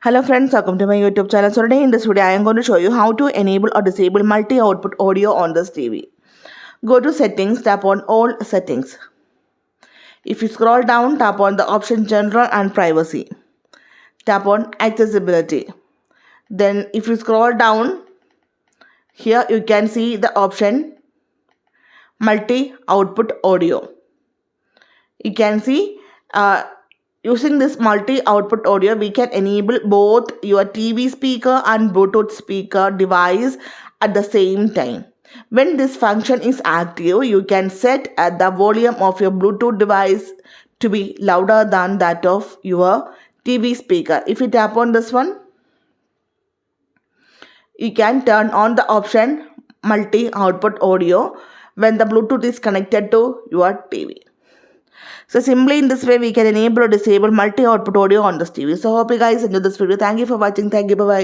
Hello friends, welcome to my YouTube channel. So today in this video I am going to show you how to enable or disable multi-output audio on this TV. Go to settings, tap on all settings. If you scroll down, tap on the option general and privacy. Tap on accessibility. Then if you scroll down, here you can see the option multi-output audio. You can see using this multi-output audio, we can enable both your TV speaker and Bluetooth speaker device at the same time. When this function is active, you can set the volume of your Bluetooth device to be louder than that of your TV speaker. If you tap on this one, you can turn on the option multi-output audio when the Bluetooth is connected to your TV. So simply in this way we can enable or disable multi-output audio on this TV. So hope you guys enjoyed this video. Thank you for watching. Thank you. Bye-bye.